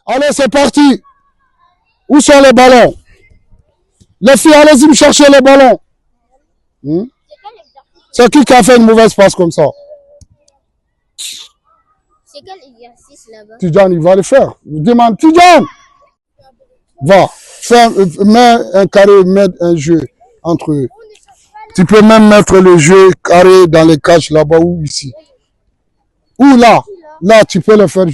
Allez, c'est parti. Où sont les ballons? Les filles, allez-y me chercher les ballons. C'est qui a fait une mauvaise passe comme ça? C'est quel exercice là-bas? Tidjane, il va le faire. Je demande, Tidjane, va, mets un carré, mets un jeu entre eux. Tu peux même mettre le jeu carré dans les cages là-bas ou ici. Ou là. Là, tu peux le faire.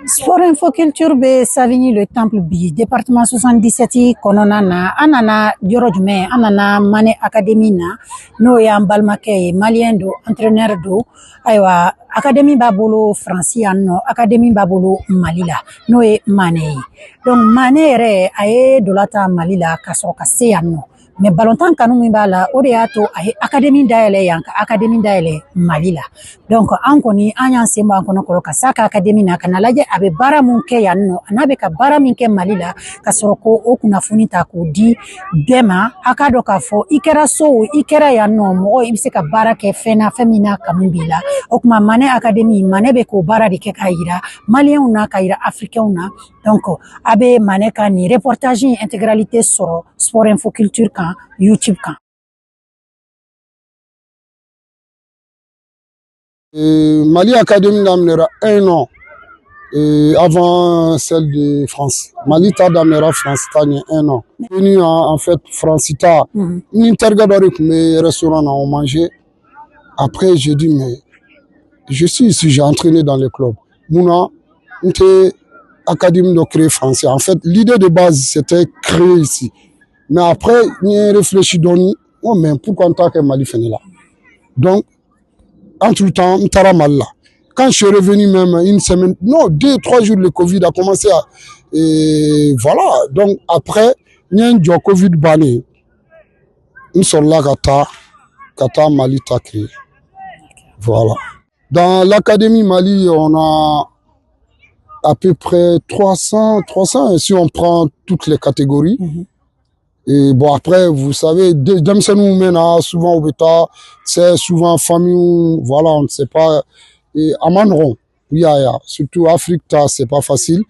Sport Info Culture be Savigny le Temple bi département 77 kɔnɔna na an nana yɔrɔ jumɛn an nana Mane Academy na n'o y'an balimakɛ ye malien do entraîneur do ayiwa académie b'a bolo France yan nɔ académie b'a bolo Mali la n'o ye Mane ye donc Mane yɛrɛ a ye dola ta Mali la ka sɔrɔ ka se yan nɔ mais ballontan kanu min b'a la o de y'a to a ye académie dayɛlɛ yan ka académie dayɛlɛ Mali la donc an kɔni an y'an sen bɔ an kɔnɔ kɔrɔ ka s'a ka académie na ka na lajɛ a bɛ baara min kɛ yan nɔ a n'a bɛ ka baara min kɛ Mali la ka sɔrɔ ko o kunnafoni ta k'o di bɛɛ ma a k'a dɔn k'a fɔ i kɛra so o i kɛra yan nɔ mɔgɔ i bɛ se ka baara kɛ fɛn na fɛn min n'a kanu b'i la o tuma Mane Académie Mane bɛ k'o baara de kɛ k'a yira maliyɛnw na ka yira africains na donc a bɛ Mane ka nin reportage in intégralité sɔrɔ Sport Info Culture kan YouTube kan. Mali Académie d'Amnera 1 an avant celle de France. Mali ta d'Amnera France tani 1 an. Venu en fait France ta n'intergadori mes restaurants on mangeait. Après j'ai dit mais je suis ici, j'ai entraîné dans les clubs. Mouna était académie de créer français. En fait l'idée de base c'était créer ici. Mais après j'ai réfléchi donné oh mais pourquoi on t'a que Mali fait là. Donc entre-temps, m'tara mal là. Quand je suis revenu même une semaine, non, 2-3 jours, le Covid a commencé à... Et voilà. Donc après, il y a un Covid banné. Nous sommes là, Kata Mali t'a créé. Voilà. Dans l'Académie Mali, on a à peu près 300, et si on prend toutes les catégories. Et bon, après, vous savez, souvent au bêta, c'est souvent famille, voilà, on ne sait pas. Et à Manron, surtout Afrique, c'est pas facile.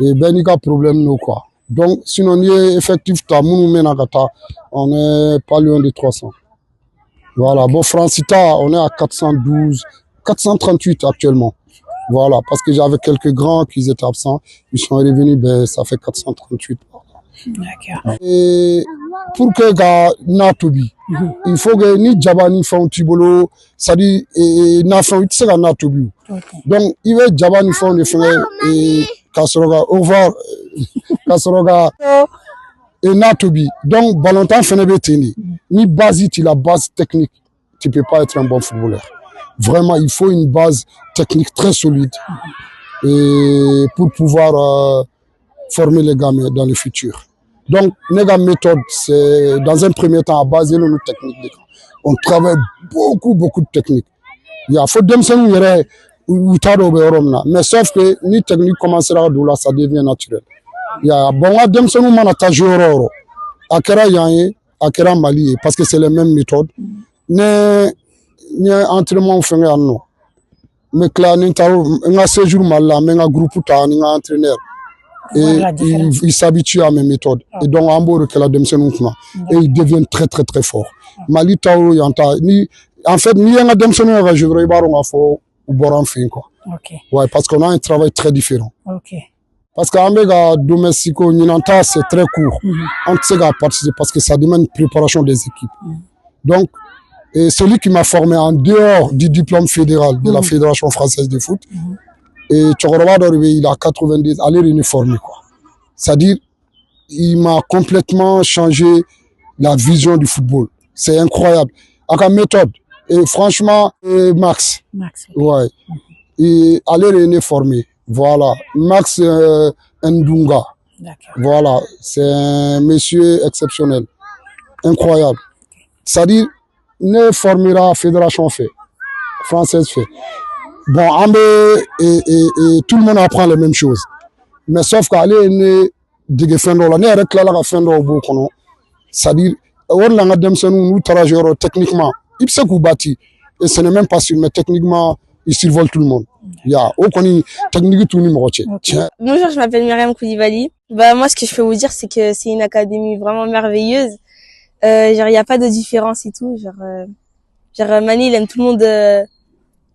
Et ben, il y a problème, nous, quoi. Donc, sinon, on est effectif, on est pas loin de 300. Voilà. Bon, Francita, on est à 412, 438 actuellement. Voilà. Parce que j'avais quelques grands qui étaient absents. Ils sont revenus, ben, ça fait 438. D'accord. Et pour que Natobi, il faut que ni Jabani font Tibolo, ça dit, et Nafon, c'est la Natobi. Donc, il veut Jabani font le frère et Kasoroga, au revoir, Kasoroga et Natobi. Donc, Valentin Fenebetini, ni base, tu la base technique, tu peux pas être un bon footballeur. Vraiment, il faut une base technique très solide et pour pouvoir former les gamins dans le futur. Donc, notre méthode, c'est dans un premier temps à baser nos techniques. On travaille beaucoup de techniques. Il y a faut mais sauf que ni technique commencera de là, ça devient naturel. Il y a bon à demsenu manata joro, akera yaye, akera mali, parce que c'est les mêmes méthodes. Ne entraînement fait non. Mais là, un séjour mal là, mais un groupe ta, un entraîneur. Et il s'habitue à mes méthodes. Et donc, et il devient très fort. Mali Tao, en fait, ni un demsenu va jouer, ou boran fin quoi. Ouais, parce qu'on a un travail très différent. Parce qu'en méga domestico, c'est très court. On sait participer parce que ça demande une préparation des équipes. Donc, et celui qui m'a formé en dehors du diplôme fédéral de la Fédération française de foot, et il a 90, allez uniformer quoi. C'est-à-dire, il m'a complètement changé la vision du football. C'est incroyable. Avec une méthode. Et franchement, Max. Ouais. Et allez uniformer. Voilà. Max Ndunga. Voilà. C'est un monsieur exceptionnel. Incroyable. C'est-à-dire, ne formera Fédération fait. Française fait. Bon, et tout le monde apprend les mêmes choses. Mais sauf qu'aller ne digue fendo la ne arrête là la fendo au bout c'est-à-dire on l'a demsenu nous travaillons techniquement il se bâti et ce n'est même pas sûr mais techniquement ils survolent tout le monde. Il y a aucune technique tout numéro. Bonjour, je m'appelle Myriam Koulibaly. Moi, ce que je peux vous dire, c'est que c'est une académie vraiment merveilleuse. Il n'y a pas de différence et tout. Mani, il aime tout le monde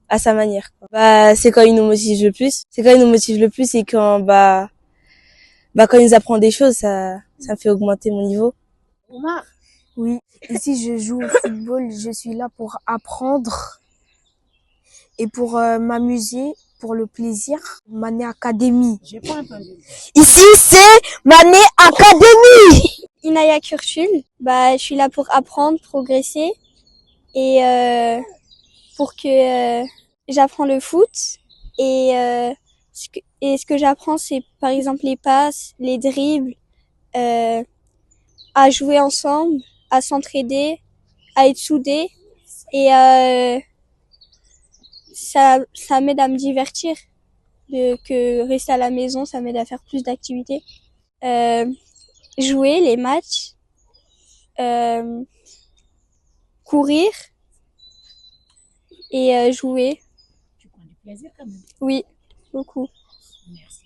à sa manière, quoi. C'est quand il nous motive le plus. C'est quand, quand il nous apprend des choses, ça me fait augmenter mon niveau. Oui, ici je joue au football, je suis là pour apprendre et pour m'amuser, pour le plaisir. Mané Academy. Ici c'est Mané Academy. Inaya Kurtul, je suis là pour apprendre, progresser et pour que j'apprends le foot et ce que j'apprends c'est par exemple les passes, les dribbles, à jouer ensemble, à s'entraider, à être soudés et ça m'aide à me divertir que rester à la maison, ça m'aide à faire plus d'activités. Jouer les matchs, courir et jouer. Tu prends du plaisir quand même. Oui, beaucoup. Merci.